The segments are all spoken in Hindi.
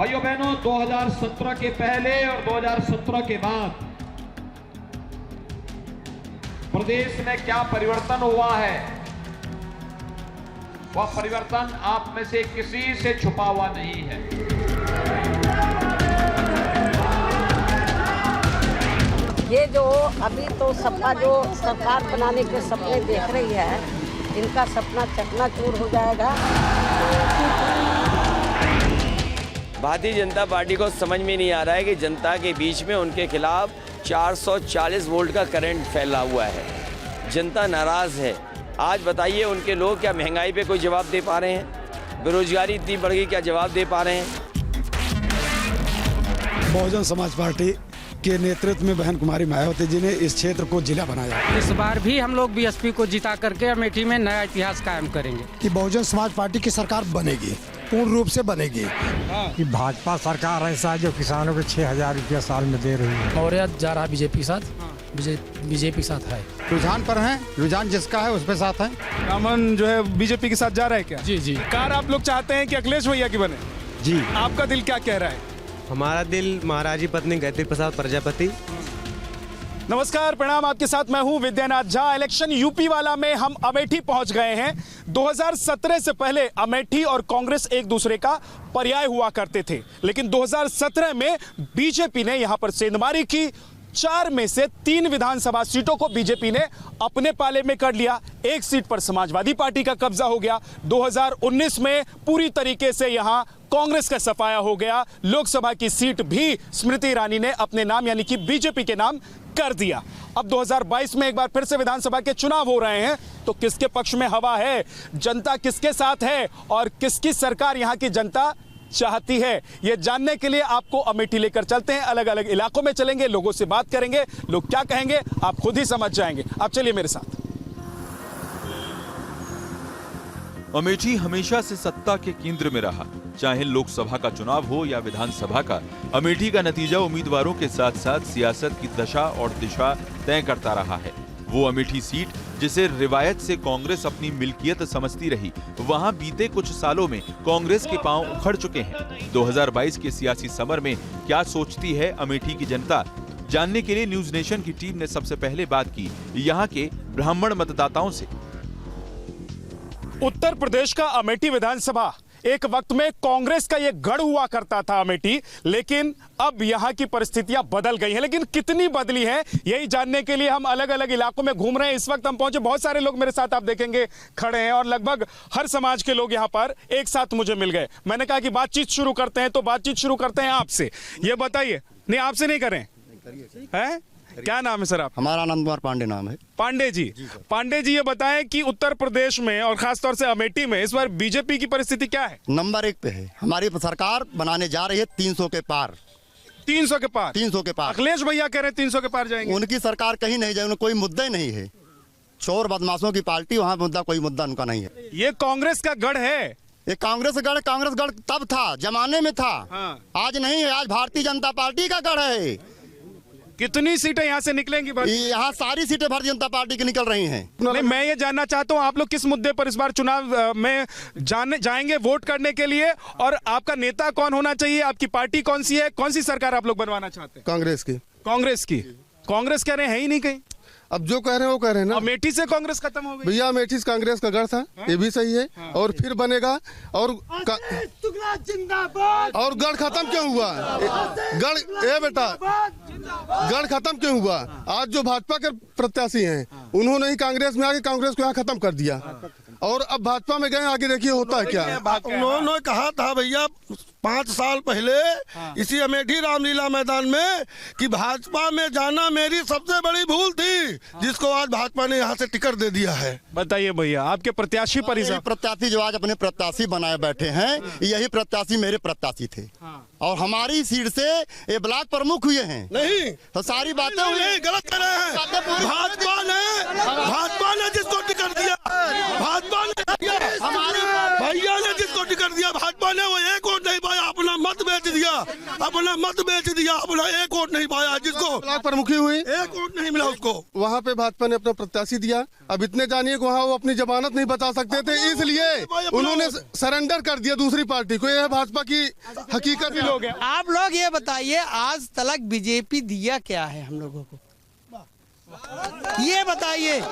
भाइयों बहनों, 2017 के पहले और 2017 के बाद प्रदेश में क्या परिवर्तन हुआ है, वह परिवर्तन आप में से किसी से छुपा हुआ नहीं है। ये जो अभी तो सपा जो सरकार बनाने के सपने देख रही है, इनका सपना चकनाचूर हो जाएगा। भारतीय जनता पार्टी को समझ में नहीं आ रहा है कि जनता के बीच में उनके खिलाफ 440 वोल्ट का करंट फैला हुआ है। जनता नाराज है। आज बताइए, उनके लोग क्या महंगाई पे कोई जवाब दे पा रहे हैं? बेरोजगारी इतनी बढ़ गई, क्या जवाब दे पा रहे हैं? बहुजन समाज पार्टी के नेतृत्व में बहन कुमारी मायावती जी ने इस क्षेत्र को जिला बनाया। इस बार भी हम लोग बीएसपी को जिता करके अमेठी में नया इतिहास कायम करेंगे कि बहुजन समाज पार्टी की सरकार बनेगी, पूर्ण रूप से बनेगी। कि भाजपा सरकार ऐसा है जो किसानों को 6,000 रुपया साल में दे रही है। और जा रहा बीजेपी के साथ, बीजेपी के साथ है। रुझान पर है, रुझान जिसका है उस पे साथ है। रामन जो है बीजेपी के साथ जा रहा है क्या? जी जी। कार आप लोग चाहते हैं कि अखिलेश भैया की बने? जी। आपका दिल क्या कह रहा है? हमारा दिल महाराजी पत्नी गायत्री प्रसाद प्रजापति। नमस्कार, प्रणाम। आपके साथ मैं हूं विद्यानाथ झा। इलेक्शन यूपी वाला में हम अमेठी पहुंच गए हैं। 2017 से पहले अमेठी और कांग्रेस एक दूसरे का पर्याय हुआ करते थे, लेकिन 2017 में बीजेपी ने यहां पर सेंधमारी की। 4 में से 3 विधानसभा सीटों को बीजेपी ने अपने पाले में कर लिया। एक सीट पर समाजवादी पार्टी का कब्जा हो गया। 2019 में पूरी तरीके से यहां कांग्रेस का सफाया हो गया। लोकसभा की सीट भी स्मृति ईरानी ने अपने नाम यानी कि बीजेपी के नाम कर दिया। अब 2022 में एक बार फिर से विधानसभा के चुनाव हो रहे हैं, तो किसके पक्ष में हवा है, जनता किसके साथ है और किसकी सरकार यहां की जनता चाहती है, यह जानने के लिए आपको अमेठी लेकर चलते हैं। अलग अलग इलाकों में चलेंगे, लोगों से बात करेंगे, लोग क्या कहेंगे आप खुद ही समझ जाएंगे। आप चलिए मेरे साथ। अमेठी हमेशा से सत्ता के केंद्र में रहा, चाहे लोकसभा का चुनाव हो या विधानसभा का। अमेठी का नतीजा उम्मीदवारों के साथ साथ सियासत की दशा और दिशा तय करता रहा है। वो अमेठी सीट जिसे रिवायत से कांग्रेस अपनी मिल्कियत समझती रही, वहां बीते कुछ सालों में कांग्रेस के पांव उखड़ चुके हैं। 2022 के सियासी समर में क्या सोचती है अमेठी की जनता, जानने के लिए न्यूज नेशन की टीम ने सबसे पहले बात की यहाँ के ब्राह्मण मतदाताओं से। उत्तर प्रदेश का अमेठी विधानसभा एक वक्त में कांग्रेस का यह गढ़ हुआ करता था अमेठी, लेकिन अब यहां की परिस्थितियां बदल गई हैं। लेकिन कितनी बदली हैं, यही जानने के लिए हम अलग अलग इलाकों में घूम रहे हैं। इस वक्त हम पहुंचे, बहुत सारे लोग मेरे साथ आप देखेंगे खड़े हैं और लगभग हर समाज के लोग यहां पर एक साथ मुझे मिल गए। मैंने कहा कि बातचीत शुरू करते हैं, तो बातचीत शुरू करते हैं आपसे। ये बताइए, नहीं आपसे नहीं करें, हैं? क्या नाम है सर आप? हमारा आनंद कुमार पांडे नाम है। पांडे जी, पांडे जी ये बताएं कि उत्तर प्रदेश में और खासतौर से अमेठी में इस बार बीजेपी की परिस्थिति क्या है? नंबर 1 पे है। हमारी सरकार बनाने जा रही है 300 के पार। 300 के पार? 300 के पार। अखिलेश भैया कह रहे हैं 300 के पार जाएंगे। उनकी सरकार कहीं नहीं जाएगी, कोई मुद्दा ही नहीं है। चोर बदमाशों की पार्टी, वहाँ मुद्दा कोई मुद्दा उनका नहीं है। ये कांग्रेस का गढ़ है। ये कांग्रेस गढ़ तब था, जमाने में था। हाँ। आज नहीं है। आज भारतीय जनता पार्टी का गढ़ है। कितनी सीटें यहाँ से निकलेंगी? यहाँ सारी सीटें भारतीय जनता पार्टी की निकल रही हैं। नहीं, मैं ये जानना चाहता हूँ आप लोग किस मुद्दे पर इस बार चुनाव में जाएंगे वोट करने के लिए, और आपका नेता कौन होना चाहिए, आपकी पार्टी कौन सी है, कौन सी सरकार आप लोग बनवाना चाहते हैं? कांग्रेस की। कांग्रेस की? कांग्रेस कह रहे हैं ही नहीं कहीं। अब जो कह रहे हैं वो कह रहे हैं ना। अमेठी से कांग्रेस खत्म हो गई भैया। अमेठी से कांग्रेस का गढ़ था, ये भी सही है। और फिर बनेगा। और गढ़ खत्म क्यों हुआ? गढ़ खत्म क्यों हुआ? आज जो भाजपा के प्रत्याशी हैं, उन्होंने ही कांग्रेस में आके कांग्रेस को यहाँ खत्म कर दिया, और अब भाजपा में गए। आगे देखिए होता है क्या। उन्होंने कहा था भैया 5 साल पहले इसी अमेठी रामलीला मैदान में कि भाजपा में जाना मेरी सबसे बड़ी भूल थी, जिसको आज भाजपा ने यहाँ से टिकट दे दिया है। बताइए भैया, आपके प्रत्याशी पर प्रत्याशी जो आज अपने प्रत्याशी बनाए बैठे हैं, यही प्रत्याशी मेरे प्रत्याशी थे। और हमारी सीट से ये ब्लॉक प्रमुख हुए हैं। नहीं तो सारी बातें गलत कर रहे हैं। भाजपा ने जिसको टिकट दिया, भाजपा ने भैया ने जिसको टिकट दिया, भाजपा ने वो एक वोट नहीं पाया, अपना मत बेच बेच दिया, अपना मत बेच दिया, अपना एक वोट नहीं पाया। जिसको ब्लॉक प्रमुखी हुई, एक वोट नहीं मिला उसको। वहाँ पे भाजपा ने अपना प्रत्याशी दिया। अब इतने जानिए कि वहाँ वो अपनी जमानत नहीं बचा सकते थे, इसलिए उन्होंने सरेंडर कर दिया दूसरी पार्टी को। यह भाजपा की हकीकत ही लोग हैं। आप लोग ये बताइए, आज तक बीजेपी दिया क्या है हम लोगों को, ये बताइए।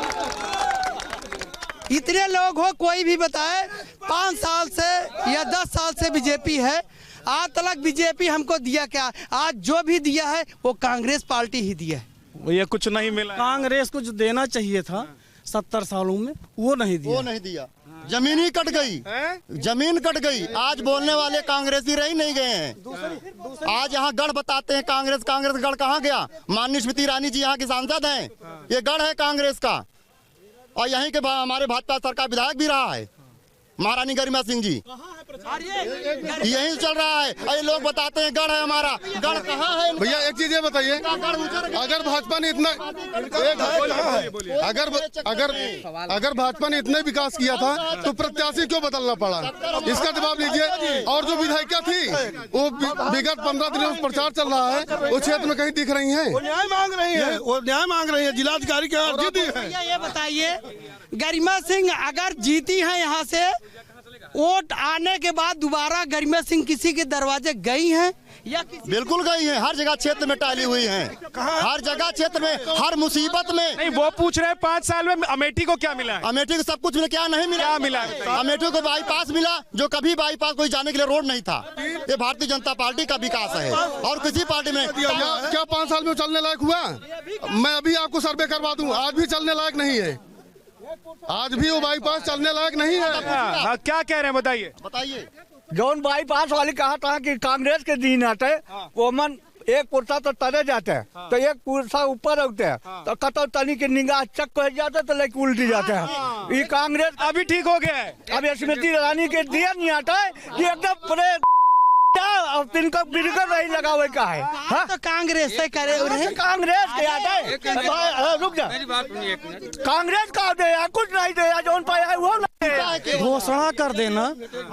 इतने लोग हो, कोई भी बताए 5 साल से या 10 साल से बीजेपी है, आज तक बीजेपी हमको दिया क्या? आज जो भी दिया है वो कांग्रेस पार्टी ही दिया है। ये कुछ नहीं मिला। कांग्रेस कुछ देना चाहिए था 70 सालों में, वो नहीं दिया। जमीन ही कट गई, जमीन कट गई। आज बोलने वाले कांग्रेसी रह ही नहीं गए हैं। आज यहाँ गढ़ बताते हैं कांग्रेस गढ़ कहाँ गया? माननीय स्मृति ईरानी जी यहाँ की सांसद हैं, ये गढ़ है कांग्रेस का। और यहीं के हमारे भाजपा सरकार विधायक भी रहा है महारानी गरिमा सिंह जी, यही चल रहा है। ये लोग बताते हैं गढ़ है हमारा, गढ़ कहाँ है? भैया एक चीज ये बताइए, अगर भाजपा ने इतना अगर भाजपा ने इतने विकास किया था तो प्रत्याशी क्यों बदलना पड़ा? इसका जवाब लीजिए। और जो विधायिका थी वो विगत 15 दिनों से प्रचार चल रहा है, वो क्षेत्र में कहीं दिख रही है? वो न्याय मांग रही है, जिलाधिकारी के यहाँ जीती है। ये बताइए, गरिमा सिंह अगर जीती है यहाँ से, वोट आने के बाद दोबारा गरिमा सिंह किसी के दरवाजे गई हैं या बिल्कुल गई हैं। हर जगह क्षेत्र में टाली हुई हैं, हर जगह क्षेत्र में, हर मुसीबत में। नहीं, वो पूछ रहे हैं 5 साल में अमेठी को क्या मिला है? अमेठी को सब कुछ मिला, क्या नहीं मिला? क्या मिला? अमेठी को बाईपास मिला, जो कभी बाईपास कोई जाने के लिए रोड नहीं था। ये भारतीय जनता पार्टी का विकास है और किसी पार्टी में क्या 5 साल में चलने लायक हुआ? मैं अभी आपको सर्वे करवा दूं, आज भी चलने लायक नहीं है। आज भी वो बाईपास चलने लायक नहीं है। क्या कह रहे हैं बताइए। जौन बाईपास वाले कहा था कि कांग्रेस के दिन आते वो मन एक पुरसा तो तले जाते हैं, तो एक पुरसा ऊपर उठते हैं, तो कतो तनी की निगाह चक कर जाते तो लेके उल्टी जाते हैं। ये कांग्रेस अभी ठीक हो गया है। अब स्मृति ईरानी के दिया नहीं आता है, ये एकदम पूरे तिनका बिल्कुल नहीं लगा हुआ का है। हाँ? तो कांग्रेस से करे उन्हें, कांग्रेस के आता है। रुक जा, कांग्रेस का दे कुछ नहीं दे, जो पाया है वो नहीं। घोषणा कर देना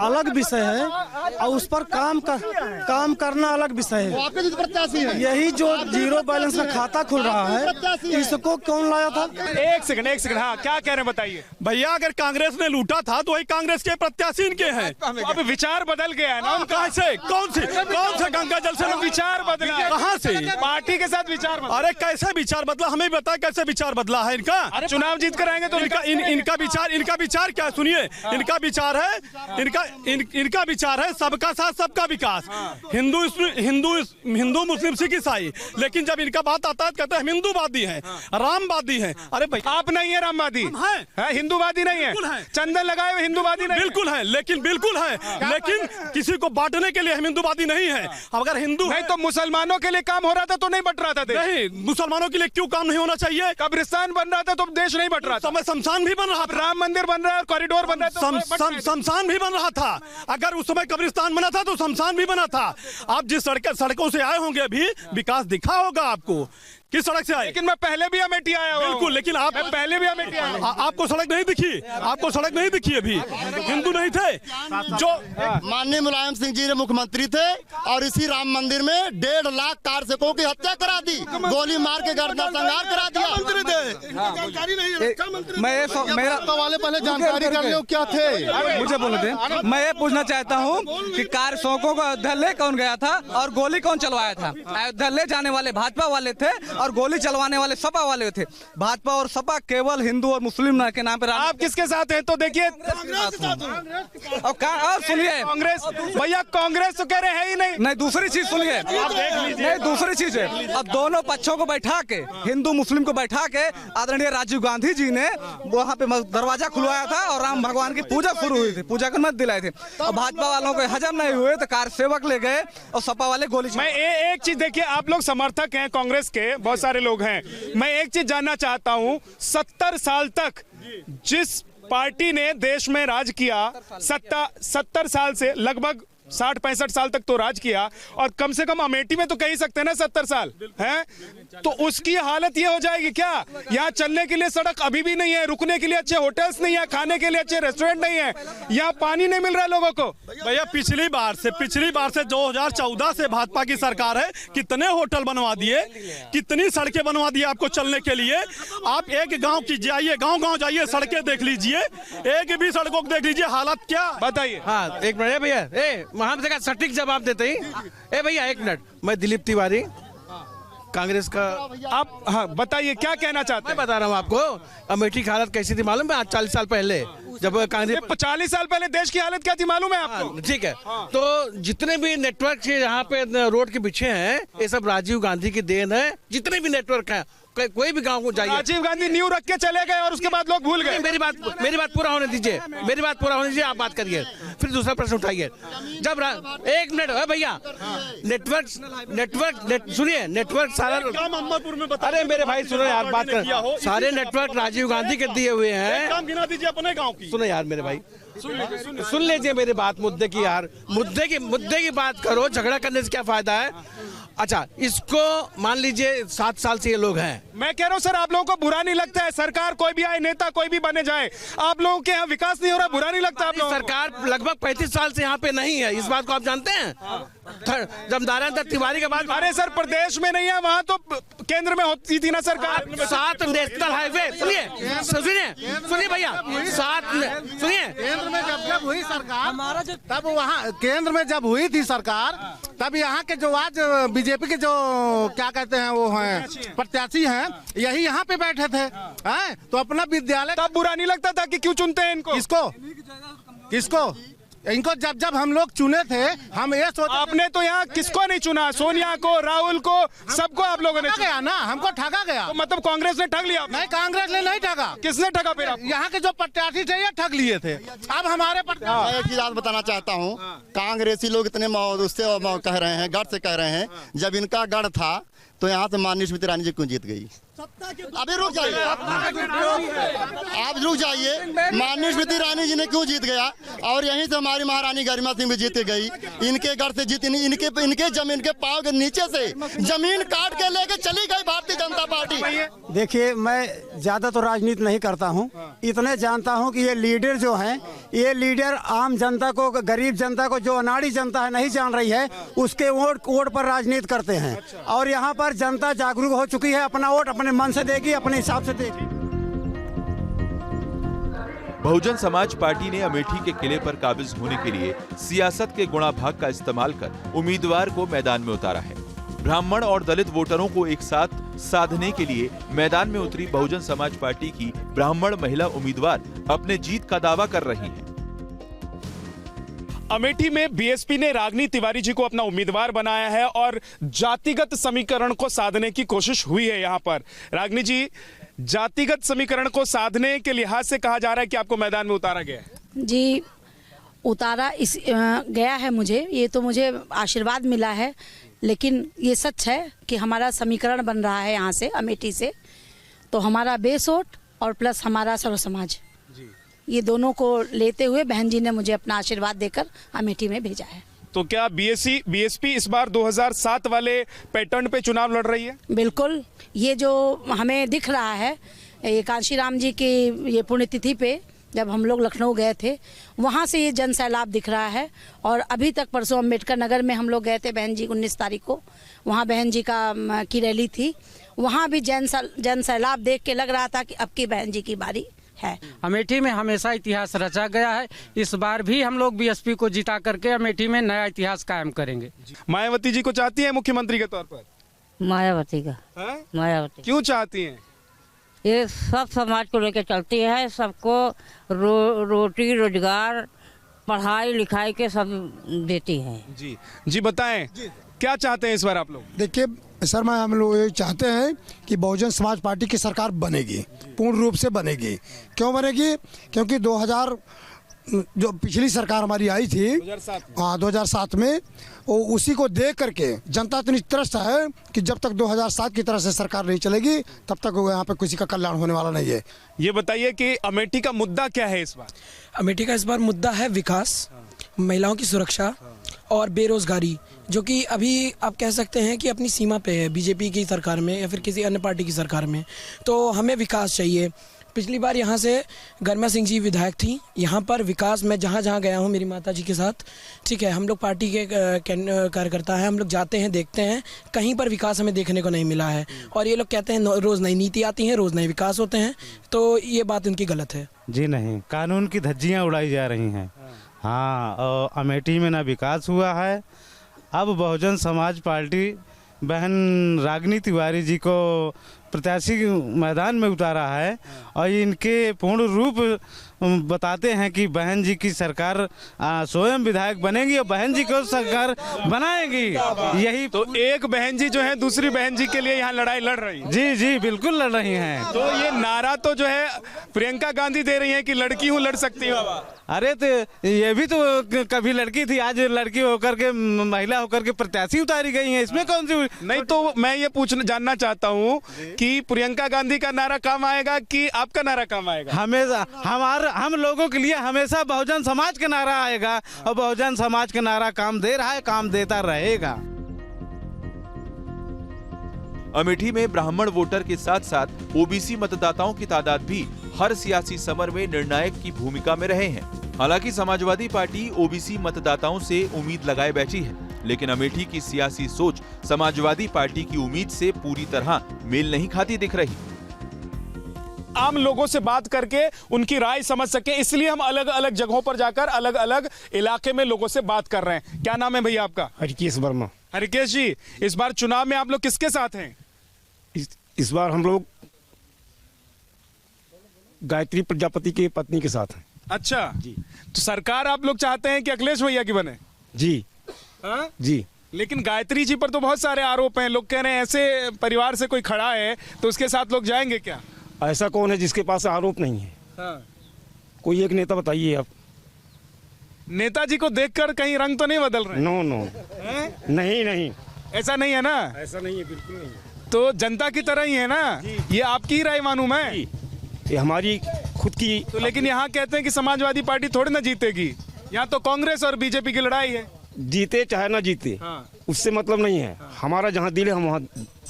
अलग विषय है और उस पर काम करना अलग विषय है। यही जो जीरो बैलेंस का खाता खुल रहा है, इसको कौन लाया था? एक सेकंड। हाँ, क्या कह रहे हैं बताइए। भैया अगर कांग्रेस ने लूटा था तो वही कांग्रेस के प्रत्याशी इनके हैं। अब विचार बदल गया है ना उनका। कौन से गंगा जल से विचार बदला? कहाँ से? पार्टी के साथ विचार बदला। अरे कैसे विचार बदला, हमें बता कैसे विचार बदला है इनका? अरे चुनाव जीत कर आएंगे तो इनका विचार क्या? सुनिए, इनका विचार है, इनका विचार है सबका साथ सबका विकास, हिंदू मुस्लिम सिख ईसाई। लेकिन जब इनका बात आता है कहते हैं हम हिंदूवादी हैं, रामवादी हैं। अरे भाई आप नहीं है रामवादी, हिंदूवादी नहीं है, चंदन लगाए हुए हिंदूवादी नहीं। बिल्कुल है, लेकिन किसी को बांटने के लिए हम हिंदूवादी नहीं है। अगर हिंदू नहीं तो मुसलमानों के लिए काम हो रहा था तो नहीं बट रहा था। नहीं, मुसलमानों के लिए क्यों काम नहीं होना चाहिए? कब्रिस्तान बन रहा था तो देश नहीं बट रहा था। शमशान भी बन रहा था, राम मंदिर बन रहा है, कॉरिडोर बन रहा है, शमशान भी बन रहा था। अगर उस समय कब्रिस्तान बना था तो शमशान भी बना था। आप जिस सड़कों से आए होंगे अभी, विकास दिखा होगा आपको। किस सड़क से आए? लेकिन मैं पहले भी अमेठी आया हूं। बिल्कुल, लेकिन आप पहले भी अमेठी आया। आपको सड़क नहीं दिखी? आपको सड़क नहीं दिखी? अभी हिंदू नहीं थे जो माननीय मुलायम सिंह जी ने मुख्यमंत्री थे और इसी राम मंदिर में 1.5 लाख कारसेवकों की हत्या करा दी, गोली मार के गर्दन संहार करा दिया। जानकारी नहीं है। मेरा वाले पहले जानकारी कर लो क्या थे, मुझे बोले थे। मैं ये पूछना चाहता हूँ कि कारसेवकों को अयोध्या ले कौन गया था और गोली कौन चलवाया था? अयोध्या ले जाने वाले भाजपा वाले थे और गोली चलवाने वाले सपा वाले थे। भाजपा और सपा केवल हिंदू और मुस्लिम के नाम पे। आप किसके साथ हैं? तो देखिए, और सुनिए, कांग्रेस भैया, कांग्रेस तो कह रहे हैं ही नहीं। दूसरी चीज सुनिए, नहीं दूसरी चीज है। अब दोनों पक्षों को बैठा के, हिंदू मुस्लिम को बैठा के आदरणीय राजीव गांधी जी ने वहाँ पे दरवाजा खुलवाया था और राम भगवान की पूजा शुरू हुई थी, पूजा कर मत दिलाए थे। और भाजपा वालों को हजम नहीं हुए तो कारसेवक ले गए और सपा वाले गोली। मैं एक चीज देखिए, आप लोग समर्थक हैं कांग्रेस के, बहुत सारे लोग हैं। मैं एक चीज जानना चाहता हूं, 70 साल तक जिस पार्टी ने देश में राज किया, 70 साल से लगभग 60-65 साल तक तो राज किया, और कम से कम अमेठी में तो कह ही सकते हैं ना 70 साल हैं, तो उसकी हालत ये हो जाएगी क्या? यहाँ चलने के लिए सड़क अभी भी नहीं है, रुकने के लिए अच्छे होटल्स नहीं है, खाने के लिए अच्छे रेस्टोरेंट नहीं है, यहाँ पानी नहीं मिल रहा है लोगों को। भैया पिछली बार से 2014 से भाजपा की सरकार है, कितने होटल बनवा दिए, कितनी सड़कें बनवा दी आपको चलने के लिए। आप एक गांव की जाइए, गांव जाइए, सड़कें देख लीजिए, एक भी सड़कों को देख लीजिए, हालत क्या बताइए। हाँ एक मिनट भैया, वहां से सटीक जवाब देते ही। ए भैया एक मिनट, मैं दिलीप तिवारी, कांग्रेस का। आप हाँ बताइए क्या कहना चाहते हैं? मैं बता रहा हूँ आपको अमेठी की हालत कैसी थी मालूम है? आज 40 साल पहले जब कांग्रेस 40 साल पहले देश की हालत क्या थी मालूम है आपको? ठीक है। तो जितने भी नेटवर्क यहाँ पे रोड के पीछे हैं, ये सब राजीव गांधी की देन है। जितने भी नेटवर्क हैं, कोई भी गांव को जाइए, राजीव गांधी न्यू रख के चले गए और उसके बाद लोग भूल गए। मेरी बात पूरा होने दीजिए, मेरी बात पूरा होने दीजिए, आप बात करिए, फिर दूसरा प्रश्न उठाइए। जब एक मिनट भैया, नेटवर्क सुनिए, नेटवर्क सारा मोहम्मदपुर में बता। अरे मेरे भाई सुनो यार, बात कर, सारे नेटवर्क राजीव गांधी के दिए हुए हैं। काम गिना दीजिए अपने गांव की। सुनो यार मेरे भाई, सुन लीजिए मेरी बात, मुद्दे की यार, मुद्दे की बात करो, झगड़ा करने से क्या फायदा है? अच्छा, इसको मान लीजिए 7 साल से ये लोग हैं। मैं कह रहा हूँ सर, आप लोगों को बुरा नहीं लगता है? सरकार कोई भी आए, नेता कोई भी बने जाए, आप लोगों के यहाँ विकास नहीं हो रहा, बुरा नहीं लगता आप लोगों को? सरकार लगभग 35 साल से यहाँ पे नहीं है, इस बात को आप जानते हैं? जब नारायण दत्त तिवारी के बाद, अरे सर प्रदेश में नहीं है, वहाँ तो केंद्र में होती थी ना सरकार। 7 नेशनल हाईवे, सुनिए भैया, 7 सुनिए, केंद्र में जब हुई सरकार, हमारा जो तब वहाँ केंद्र में जब हुई थी सरकार, तब यहाँ के जो आज बीजेपी के जो क्या कहते हैं वो हैं प्रत्याशी हैं, यही यहाँ पे बैठे थे, हैं? तो अपना विद्यालय तब बुरा नहीं लगता था कि क्यों चुनते हैं इनको? किसको इनको जब हम लोग चुने थे, हम ये सोच, आपने तो यहाँ किसको नहीं चुना? सोनिया को, राहुल को, सबको आप लोगों ने गया ना, हमको ठगा गया। तो मतलब कांग्रेस ने ठग लिया? नहीं, कांग्रेस ने नहीं ठगा। किसने ठगा फिर? यहाँ के जो प्रत्याशी थे ये ठग लिए थे। अब हमारे मैं एक बात बताना चाहता हूँ, कांग्रेसी लोग इतने उससे कह रहे हैं, गढ़ से कह रहे हैं, जब इनका गढ़ था तो यहाँ से माननीय स्मृति ईरानी जी क्यों जीत गई? अभी रुक जाइए, आप रुक जाइए, माननीय स्मृति ईरानी जी ने क्यों जीत गया? और यहीं से हमारी महारानी गरिमा सिंह भी जीत गई। इनके घर से जीत, इनके जमीन के पाँव के नीचे से जमीन काट के लेके चली गई भारतीय जनता पार्टी। देखिए, मैं ज्यादा तो राजनीति नहीं करता हूँ, इतने जानता हूँ कि ये लीडर जो हैं, ये लीडर आम जनता को, गरीब जनता को, जो अनाड़ी जनता है नहीं जान रही है, उसके वोट पर राजनीति करते हैं। और यहाँ पर जनता जागरूक हो चुकी है, अपना वोट अपने मन से देगी, अपने हिसाब से देगी। बहुजन समाज पार्टी ने अमेठी के किले पर काबिज होने के लिए सियासत के गुणाभाग का इस्तेमाल कर उम्मीदवार को मैदान में उतारा है। ब्राह्मण और दलित वोटरों को एक साथ साधने के लिए मैदान में उतरी बहुजन समाज पार्टी की ब्राह्मण महिला उम्मीदवार अपने जीत का दावा कर रही हैं। अमेठी में बीएसपी ने रागनी तिवारी जी को अपना उम्मीदवार बनाया है और जातिगत समीकरण को साधने की कोशिश हुई है। यहाँ पर रागनी जी, जातिगत समीकरण को साधने के लिहाज से कहा जा रहा है कि आपको मैदान में उतारा गया है। जी, उतारा गया है मुझे, ये तो मुझे आशीर्वाद मिला है, लेकिन ये सच है कि हमारा समीकरण बन रहा है यहाँ से, अमेठी से। तो हमारा बेस वोट और प्लस हमारा सर्व समाज, ये दोनों को लेते हुए बहन जी ने मुझे अपना आशीर्वाद देकर अमेठी में भेजा है। तो क्या बीएसपी इस बार 2007 वाले पैटर्न पे चुनाव लड़ रही है? बिल्कुल, ये जो हमें दिख रहा है, ये कांशीराम जी की ये पुण्यतिथि पे जब हम लोग लखनऊ गए थे, वहाँ से ये जन सैलाब दिख रहा है। और अभी तक परसों अम्बेडकर नगर में हम लोग गए थे बहन जी 19 तारीख को, वहाँ बहन जी की रैली थी, वहाँ भी जन सैलाब देख के लग रहा था कि अब की बहन जी की बारी है। अमेठी में हमेशा इतिहास रचा गया है, इस बार भी हम लोग बीएसपी को जिता करके अमेठी में नया इतिहास कायम करेंगे। मायावती जी को चाहती है मुख्यमंत्री के तौर पर? मायावती का मायावती क्यों चाहती हैं? ये सब समाज को लेकर चलती है, सबको रोटी रोजगार पढ़ाई लिखाई के सब देती है। जी बताएं, क्या चाहते हैं इस बार आप लोग? देखिए सर, हम लोग ये चाहते हैं कि बहुजन समाज पार्टी की सरकार बनेगी, पूर्ण रूप से बनेगी। क्यों बनेगी? क्योंकि 2000 जो पिछली सरकार हमारी आई थी 2007 में, वो उसी को देख करके जनता इतनी त्रस्त है कि जब तक 2007 की तरह से सरकार नहीं चलेगी तब तक यहाँ पे किसी का कल्याण होने वाला नहीं है। ये बताइए कि अमेठी का मुद्दा क्या है इस बार? अमेठी का इस बार मुद्दा है विकास, महिलाओं की सुरक्षा और बेरोज़गारी, जो कि अभी आप कह सकते हैं कि अपनी सीमा पे है बीजेपी की सरकार में या फिर किसी अन्य पार्टी की सरकार में। तो हमें विकास चाहिए। पिछली बार यहाँ से गर्मा सिंह जी विधायक थी। यहाँ पर विकास मैं जहाँ जहाँ गया हूँ मेरी माता जी के साथ, ठीक है, हम लोग पार्टी के कार्यकर्ता हैं, हम लोग जाते हैं, देखते हैं, कहीं पर विकास हमें देखने को नहीं मिला है। और ये लोग कहते हैं रोज़ नई नीति आती हैं, रोज़ नए विकास होते हैं, तो ये बात उनकी गलत है। जी नहीं, कानून की धज्जियाँ उड़ाई जा रही हैं। हाँ, और अमेठी में ना विकास हुआ है। अब बहुजन समाज पार्टी बहन रागिनी तिवारी जी को प्रत्याशी मैदान में उतारा है और इनके पूर्ण रूप बताते हैं कि बहन जी की सरकार स्वयं विधायक बनेगी और बहन जी को सरकार बनाएगी। यही तो एक बहन जी जो है दूसरी बहन जी के लिए यहाँ लड़ाई लड़ रही है। जी जी बिल्कुल लड़ रही हैं। तो ये नारा तो जो है प्रियंका गांधी दे रही है कि लड़की हूँ लड़ सकती हूँ। अरे तो ये भी तो कभी लड़की थी, आज लड़की होकर के महिला होकर के प्रत्याशी उतारी गई है, इसमें कौन सी? नहीं तो मैं ये जानना चाहता हूँ कि प्रियंका गांधी का नारा काम आएगा कि आपका नारा काम आएगा? हमेशा हम लोगों के लिए हमेशा बहुजन समाज का नारा आएगा और बहुजन समाज का नारा काम दे रहा है, काम देता रहेगा। अमेठी में ब्राह्मण वोटर के साथ साथ ओबीसी मतदाताओं की तादाद भी हर सियासी समर में निर्णायक की भूमिका में रहे हैं। हालांकि समाजवादी पार्टी ओबीसी मतदाताओं से उम्मीद लगाए बैठी है, लेकिन अमेठी की सियासी सोच समाजवादी पार्टी की उम्मीद से पूरी तरह मेल नहीं खाती दिख रही। आम लोगों से बात करके उनकी राय समझ सके, इसलिए हम अलग अलग जगहों पर जाकर अलग अलग इलाके में लोगों से बात कर रहे हैं। क्या नाम है भैया आपका? हरिकेश वर्मा। हरिकेश जी, इस बार चुनाव में आप लोग किसके साथ हैं? इस बार हम लोग गायत्री प्रजापति की पत्नी के साथ हैं। अच्छा जी। तो सरकार आप लोग चाहते हैं कि अखिलेश भैया की बने? जी हाँ? जी। लेकिन गायत्री जी पर तो बहुत सारे आरोप हैं, लोग कह रहे हैं ऐसे परिवार से कोई खड़ा है तो उसके साथ लोग जाएंगे क्या? ऐसा कौन है जिसके पास आरोप नहीं है? हाँ। कोई एक नेता बताइए आप। नेताजी को देखकर कहीं रंग तो नहीं बदल रहे? नो नो नहीं नहीं, ऐसा नहीं है ना? ऐसा नहीं है, बिल्कुल नहीं है। तो जनता की तरह ही है ना? ये आपकी राय मानूं मैं? ये हमारी खुद की। तो लेकिन यहाँ कहते हैं कि समाजवादी पार्टी थोड़ी ना जीतेगी, यहाँ तो कांग्रेस और बीजेपी की लड़ाई है। जीते चाहे ना जीते, हाँ। उससे मतलब नहीं है। हमारा जहाँ दिल है हम वहाँ।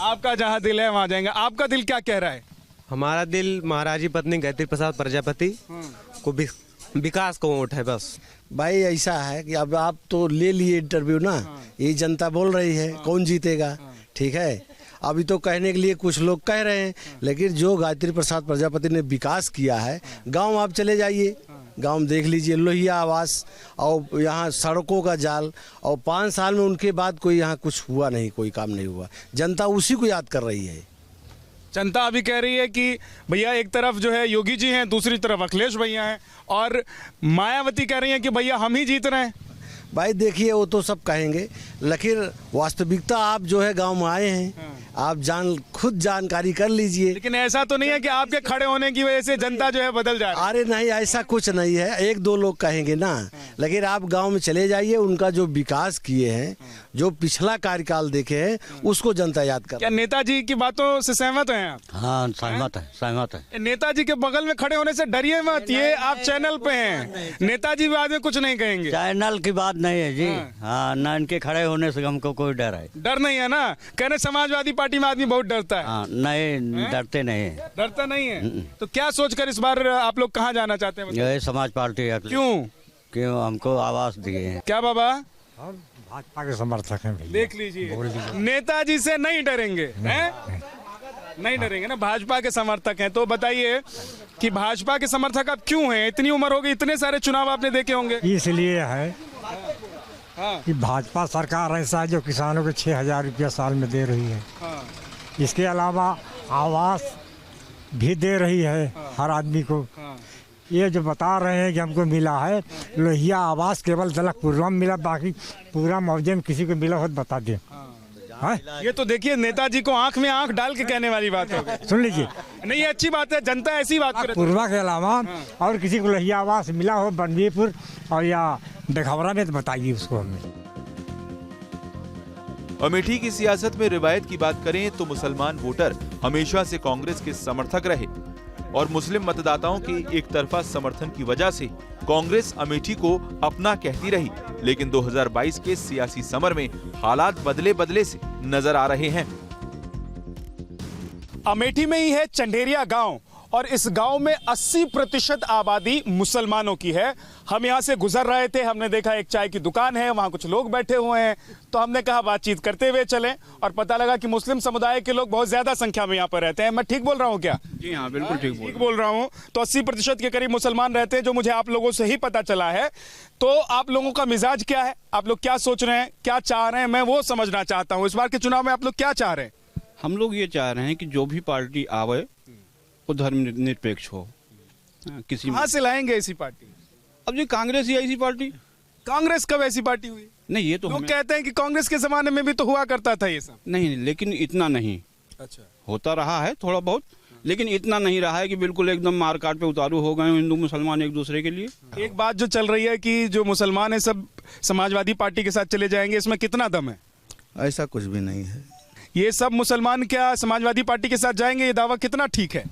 आपका जहाँ दिल है वहाँ जाएंगे। आपका दिल क्या कह रहा है? हमारा दिल महाराजी पत्नी गायत्री प्रसाद प्रजापति को विकास को वोट है बस। भाई ऐसा है कि अब आप तो ले लिए इंटरव्यू ना, ये जनता बोल रही है कौन जीतेगा, ठीक है। अभी तो कहने के लिए कुछ लोग कह रहे हैं, लेकिन जो गायत्री प्रसाद प्रजापति ने विकास किया है, गांव आप चले जाइए, गांव में देख लीजिए, लोहिया आवास और यहाँ सड़कों का जाल, और 5 साल में उनके बाद कोई यहाँ कुछ हुआ नहीं, कोई काम नहीं हुआ। जनता उसी को याद कर रही है। जनता अभी कह रही है कि भैया एक तरफ जो है योगी जी हैं, दूसरी तरफ अखिलेश भैया हैं, और मायावती कह रही हैं कि भैया हम ही जीत रहे हैं। भाई देखिए वो तो सब कहेंगे, लेकिन वास्तविकता आप जो है गांव में आए हैं, आप खुद जानकारी कर लीजिए। लेकिन ऐसा तो नहीं है कि आपके खड़े होने की वजह से जनता जो है बदल जाए? अरे नहीं, ऐसा कुछ नहीं है, 1-2 लोग कहेंगे ना, लेकिन आप गांव में चले जाइए, उनका जो विकास किए हैं, जो पिछला कार्यकाल देखे हैं, उसको जनता याद कर। क्या नेताजी की बातों से सहमत हैं आप? हाँ सहमत है। नेताजी के बगल में खड़े होने से डरिए मत, ये आप चैनल पे हैं, नेताजी बाद में कुछ नहीं कहेंगे। चैनल की बात नहीं है जी। हाँ, ना इनके खड़े होने से हमको कोई डर है? डर नहीं है ना? कहने समाजवादी पार्टी में आदमी बहुत डरता है। हाँ, नहीं डरते नहीं है। डरता नहीं है? तो क्या सोचकर इस बार आप लोग कहाँ जाना चाहते हैं? ये समाज पार्टी है। क्यों हमको आवाज दिए हैं। क्या बाबा? हम भाजपा के समर्थक हैं। देख लीजिए, नेताजी से नहीं डरेंगे, नहीं डरेंगे ना, भाजपा के समर्थक हैं। तो बताइए कि भाजपा के समर्थक आप क्यों हैं? इतनी उम्र हो गई, इतने सारे चुनाव आपने देखे होंगे। इसलिए है कि भाजपा सरकार ऐसा है जो किसानों को 6,000 रुपया साल में दे रही है। इसके अलावा आवास भी दे रही है हर आदमी को। ये जो बता रहे हैं कि हमको मिला है लोहिया आवास, केवल दलकपुरवा में मिला, बाकी पूरा मौजे में किसी को मिला हो तो बता दे। ये तो देखिए नेताजी को आंख में आंख डाल के कहने वाली बात है। सुन लीजिए, नहीं ये अच्छी बात है, जनता ऐसी बात करे। पूर्वा के अलावा और किसी को लोहिया आवास मिला हो बनवीपुर और या बेखबरा में, तो बताइए उसको हमें। अमेठी की सियासत में रिवायत की बात करें तो मुसलमान वोटर हमेशा से कांग्रेस के समर्थक रहे और मुस्लिम मतदाताओं के एक तरफा समर्थन की वजह से कांग्रेस अमेठी को अपना कहती रही। लेकिन 2022 के सियासी समर में हालात बदले बदले से नजर आ रहे हैं। अमेठी में ही है चंडेरिया गांव और इस गांव में 80% आबादी मुसलमानों की है। हम यहां से गुजर रहे थे, हमने देखा एक चाय की दुकान है, वहां कुछ लोग बैठे हुए हैं, तो हमने कहा बातचीत करते हुए चलें और पता लगा कि मुस्लिम समुदाय के लोग बहुत ज्यादा संख्या में यहां पर रहते हैं। मैं ठीक बोल रहा हूं क्या? जी हाँ, बिल्कुल ठीक बोल रहा हूं। तो 80% के करीब मुसलमान रहते हैं, जो मुझे आप लोगों से ही पता चला है। तो आप लोगों का मिजाज क्या है, आप लोग क्या सोच रहे हैं, क्या चाह रहे हैं, मैं वो समझना चाहता हूँ। इस बार के चुनाव में आप लोग क्या चाह रहे हैं? हम लोग ये चाह रहे हैं कि जो भी पार्टी आवे वो धर्मनिरपेक्ष हो। किसी कहाँ से लाएंगे ऐसी पार्टी? अब जी कांग्रेस ही ऐसी पार्टी। कांग्रेस कब ऐसी पार्टी हुई? नहीं, ये तो लोग कहते हैं कि कांग्रेस के जमाने में भी तो हुआ करता था ये सब। नहीं, लेकिन इतना नहीं। अच्छा, होता रहा है थोड़ा बहुत, लेकिन इतना नहीं रहा है कि बिल्कुल एकदम मारकाट पे उतारू हो गए हिंदू मुसलमान एक दूसरे के लिए। एक बात जो चल रही है कि जो मुसलमान है सब समाजवादी पार्टी के साथ चले जाएंगे, इसमें कितना दम है? ऐसा कुछ भी नहीं है। ये सब मुसलमान क्या समाजवादी पार्टी के साथ जाएंगे, ये दावा कितना ठीक है?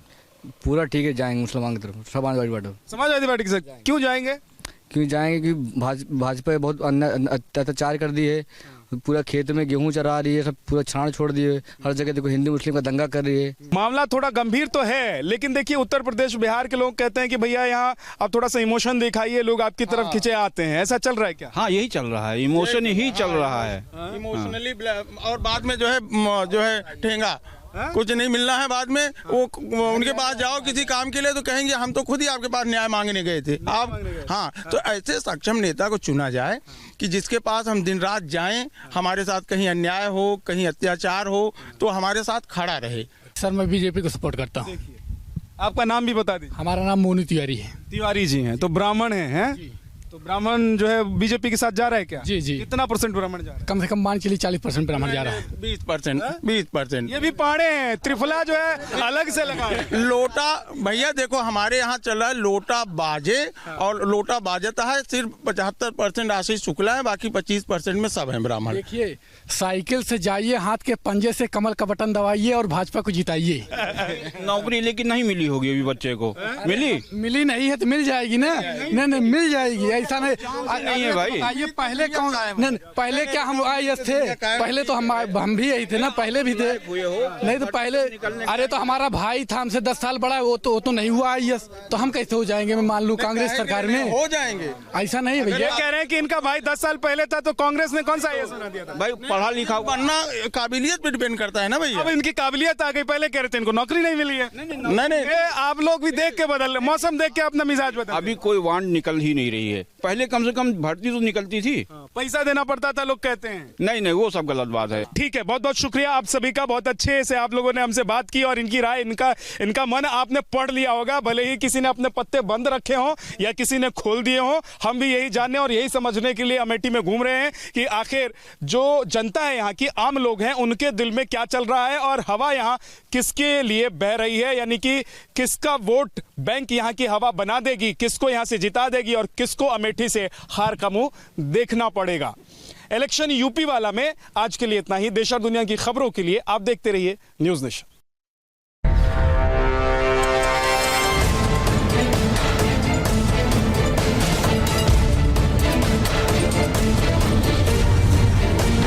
पूरा ठीक है, जाएंगे मुसलमान की तरफ, समाजवादी पार्टी के साथ। क्यों जाएंगे? क्यों जाएंगे कि भाजपा बहुत अत्याचार कर दी है, पूरा खेत में गेहूं चरा रही है, सब पूरा छाड़ छोड़ दिए, हर जगह देखो हिंदू मुस्लिम का दंगा कर रही है। मामला थोड़ा गंभीर तो है, लेकिन देखिए उत्तर प्रदेश बिहार के लोग कहते हैं कि भैया यहाँ आप थोड़ा सा इमोशन दिखाइए, लोग आपकी तरफ खिंचे आते हैं। ऐसा चल रहा है क्या? हाँ, यही चल रहा है, इमोशन ही चल रहा है। इमोशनली और बाद में जो है ठेंगा कुछ नहीं मिलना है। बाद में वो उनके पास जाओ किसी काम के लिए तो कहेंगे हम तो खुद ही आपके पास न्याय मांगने गए थे आप। हाँ, तो ऐसे सक्षम नेता को चुना जाए कि जिसके पास हम दिन रात जाएं, हमारे साथ कहीं अन्याय हो, कहीं अत्याचार हो तो हमारे साथ खड़ा रहे। सर, मैं बीजेपी को सपोर्ट करता हूँ। आपका नाम भी बता दीजिए। हमारा नाम मोनू तिवारी है। तिवारी जी हैं, तो ब्राह्मण हैं? तो ब्राह्मण जो है बीजेपी के साथ जा रहा है क्या? जी जी। कितना परसेंट ब्राह्मण जा रहा है? कम से कम मान के लिए 40% ब्राह्मण जा रहा है। 20%। ये भी पाड़े हैं, त्रिफला जो है अलग से लगा है। लोटा भैया देखो हमारे यहाँ चल रहा है लोटा बाजे, और लोटा बाजता है सिर्फ 75% आशीष शुक्ला है, बाकी 25% में सब है ब्राह्मण। देखिए, साइकिल से जाइए, हाथ के पंजे से कमल का बटन दबाइए और भाजपा को जिताइए। नौकरी लेकिन नहीं मिली होगी अभी बच्चे को। मिली नहीं है तो मिल जाएगी ना। नहीं, मिल जाएगी, ऐसा नहीं है भाई। ये पहले कौन? नहीं, पहले क्या हम IAS थे? पहले तो हम भी यही थे ना, पहले भी थे। नहीं तो पहले, अरे तो हमारा भाई था हमसे 10 साल बड़ा है, वो तो नहीं हुआ IAS, तो हम कैसे हो जाएंगे? मैं मान लूं कांग्रेस सरकार में हो जाएंगे। ऐसा नहीं है भैया। कह रहे हैं कि इनका भाई 10 साल पहले था तो कांग्रेस ने कौन सा IAS बना दिया था? भाई पढ़ा लिखा बनना काबिलियत पे डिपेंड करता है ना भैया। अब इनकी काबिलियत आ गई, पहले कह रहे थे इनको नौकरी नहीं मिली है। नहीं, आप लोग भी देख के बदल, मौसम देख के अपना मिजाज बदल। अभी कोई वांड निकल ही नहीं रही है। पहले कम से कम भर्ती तो निकलती थी, पैसा देना पड़ता था लोग कहते हैं। नहीं, वो सब गलत बात है। ठीक है, बहुत बहुत शुक्रिया आप सभी का, बहुत अच्छे से आप लोगों ने हमसे बात की और इनकी राय, इनका मन आपने पढ़ लिया होगा। भले ही किसी ने अपने पत्ते बंद रखे हों या किसी ने खोल दिए हों, हम भी यही जानने और यही समझने के लिए अमेठी में घूम रहे हैं कि आखिर जो जनता है यहाँ की, आम लोग हैं, उनके दिल में क्या चल रहा है और हवा यहाँ किसके लिए बह रही है, यानी कि किसका वोट बैंक यहाँ की हवा बना देगी, किसको यहाँ से जिता देगी और किसको अमेठी से हार का मुंह देखना पड़ेगा। इलेक्शन यूपी वाला में आज के लिए इतना ही। देश और दुनिया की खबरों के लिए आप देखते रहिए न्यूज़ नेशन।